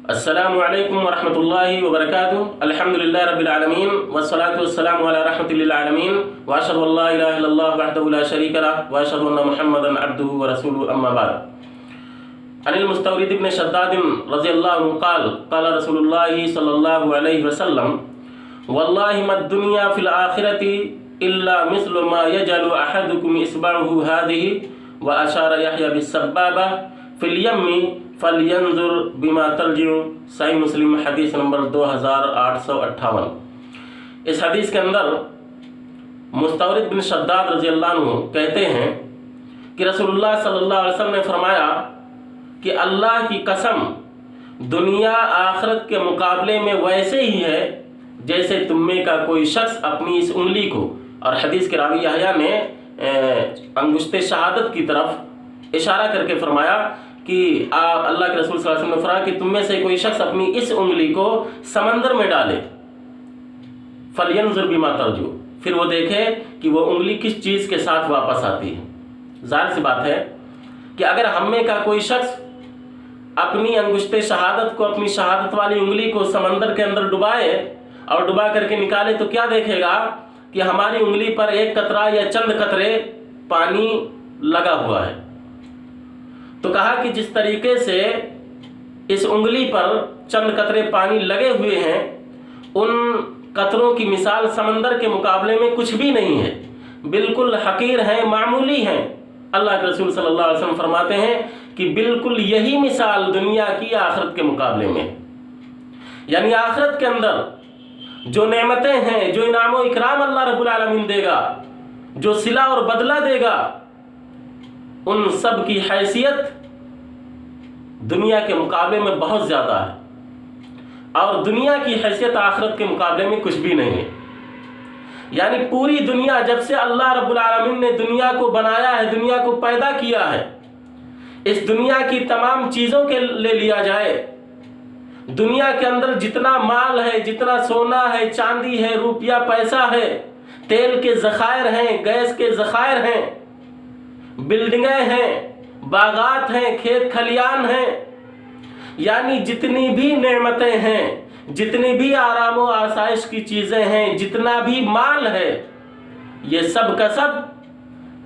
السلام علیکم ورحمۃ اللہ وبرکاتہ۔ الحمدللہ رب العالمین والصلاة والسلام علی رحمۃ للعالمین واشهد ان لا الہ الا اللہ وحدہ لا شریک لہ واشهد ان محمدا عبدہ ورسولہ اما بعد۔ عن المستورد بن شداد رضی اللہ عنہ قال قال رسول اللہ صلی اللہ علیہ وسلم واللہ ما الدنیا فی الآخرۃ الا مثل ما یجعل احدکم اصبعہ هذه واشار یحیی بالسبابہ فی الیم فَلْيَنْظُرْ بِمَا تَرْجِعُ۔ صحیح مسلم حدیث نمبر 2858۔ اس حدیث کے اندر مستورد بن شداد رضی اللہ عنہ کہتے ہیں کہ رسول اللہ صلی اللہ علیہ وسلم نے فرمایا کہ اللہ کی قسم دنیا آخرت کے مقابلے میں ویسے ہی ہے جیسے تم میں کا کوئی شخص اپنی اس انگلی کو، اور حدیث کے راوی یحییٰ نے انگشت شہادت کی طرف اشارہ کر کے فرمایا کہ اللہ کے رسول صلی اللہ علیہ وسلم نے فرمایا کہ تم میں سے کوئی شخص اپنی اس انگلی کو سمندر میں ڈالے، فَلْيَنْظُرْ بِمَا تَرْجِعُ، پھر وہ دیکھے کہ وہ انگلی کس چیز کے ساتھ واپس آتی ہے۔ ظاہر سی بات ہے کہ اگر ہم میں کا کوئی شخص اپنی انگشت شہادت کو، اپنی شہادت والی انگلی کو سمندر کے اندر ڈبائے اور ڈبا کر کے نکالے تو کیا دیکھے گا کہ ہماری انگلی پر ایک قطرہ یا چند قطرے پانی لگا ہوا ہے۔ تو کہا کہ جس طریقے سے اس انگلی پر چند قطرے پانی لگے ہوئے ہیں، ان قطروں کی مثال سمندر کے مقابلے میں کچھ بھی نہیں ہے، بالکل حقیر ہیں، معمولی ہیں۔ اللہ کے رسول صلی اللہ علیہ وسلم فرماتے ہیں کہ بالکل یہی مثال دنیا کی آخرت کے مقابلے میں، یعنی آخرت کے اندر جو نعمتیں ہیں، جو انعام و اکرام اللہ رب العالمین دے گا، جو صلہ اور بدلہ دے گا، ان سب کی حیثیت دنیا کے مقابلے میں بہت زیادہ ہے، اور دنیا کی حیثیت آخرت کے مقابلے میں کچھ بھی نہیں ہے۔ یعنی پوری دنیا، جب سے اللہ رب العالمین نے دنیا کو بنایا ہے، دنیا کو پیدا کیا ہے، اس دنیا کی تمام چیزوں کے لے لیا جائے، دنیا کے اندر جتنا مال ہے، جتنا سونا ہے، چاندی ہے، روپیہ پیسہ ہے، تیل کے ذخائر ہیں، گیس کے ذخائر ہیں، بلڈنگیں ہیں، باغات ہیں، کھیت کھلیان ہیں، یعنی جتنی بھی نعمتیں ہیں، جتنی بھی آرام و آسائش کی چیزیں ہیں، جتنا بھی مال ہے، یہ سب کا سب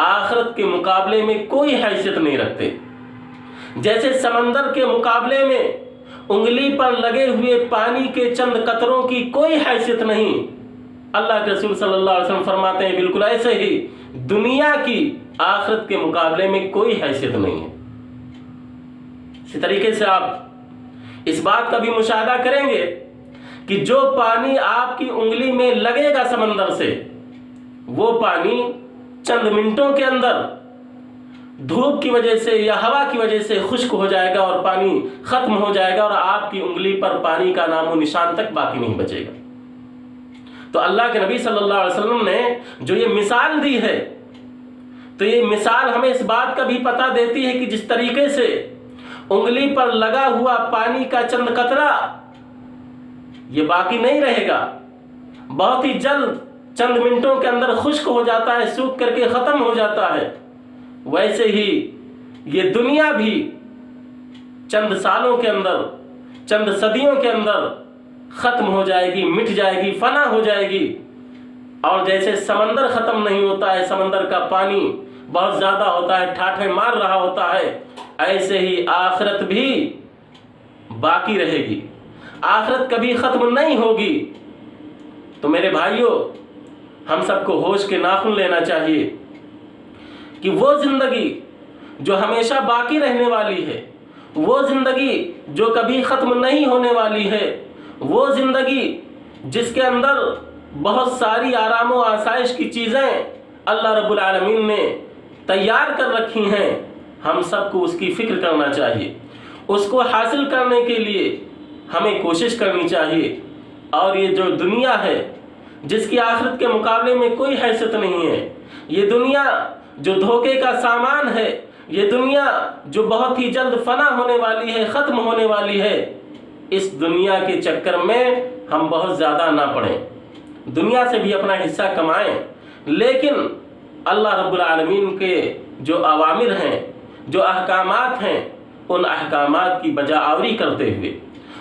آخرت کے مقابلے میں کوئی حیثیت نہیں رکھتے۔ جیسے سمندر کے مقابلے میں انگلی پر لگے ہوئے پانی کے چند قطروں کی کوئی حیثیت نہیں، اللہ کے رسول صلی اللہ علیہ وسلم فرماتے ہیں بالکل ایسے ہی دنیا کی آخرت کے مقابلے میں کوئی حیثیت نہیں ہے۔ اسی طریقے سے آپ اس بات کا بھی مشاہدہ کریں گے کہ جو پانی آپ کی انگلی میں لگے گا سمندر سے، وہ پانی چند منٹوں کے اندر دھوپ کی وجہ سے یا ہوا کی وجہ سے خشک ہو جائے گا اور پانی ختم ہو جائے گا، اور آپ کی انگلی پر پانی کا نام و نشان تک باقی نہیں بچے گا۔ تو اللہ کے نبی صلی اللہ علیہ وسلم نے جو یہ مثال دی ہے، تو یہ مثال ہمیں اس بات کا بھی پتہ دیتی ہے کہ جس طریقے سے انگلی پر لگا ہوا پانی کا چند قطرہ یہ باقی نہیں رہے گا، بہت ہی جلد چند منٹوں کے اندر خشک ہو جاتا ہے، سوکھ کر کے ختم ہو جاتا ہے، ویسے ہی یہ دنیا بھی چند سالوں کے اندر، چند صدیوں کے اندر ختم ہو جائے گی، مٹ جائے گی، فنا ہو جائے گی۔ اور جیسے سمندر ختم نہیں ہوتا ہے، سمندر کا پانی بہت زیادہ ہوتا ہے، ٹھاٹھیں مار رہا ہوتا ہے، ایسے ہی آخرت بھی باقی رہے گی، آخرت کبھی ختم نہیں ہوگی۔ تو میرے بھائیوں، ہم سب کو ہوش کے ناخن لینا چاہیے کہ وہ زندگی جو ہمیشہ باقی رہنے والی ہے، وہ زندگی جو کبھی ختم نہیں ہونے والی ہے، وہ زندگی جس کے اندر بہت ساری آرام و آسائش کی چیزیں اللہ رب العالمین نے تیار کر رکھی ہیں، ہم سب کو اس کی فکر کرنا چاہیے، اس کو حاصل کرنے کے لیے ہمیں کوشش کرنی چاہیے۔ اور یہ جو دنیا ہے جس کی آخرت کے مقابلے میں کوئی حیثیت نہیں ہے، یہ دنیا جو دھوکے کا سامان ہے، یہ دنیا جو بہت ہی جلد فنا ہونے والی ہے، ختم ہونے والی ہے، اس دنیا کے چکر میں ہم بہت زیادہ نہ پڑیں، دنیا سے بھی اپنا حصہ کمائیں، لیکن اللہ رب العالمین کے جو اوامر ہیں، جو احکامات ہیں، ان احکامات کی بجا آوری کرتے ہوئے،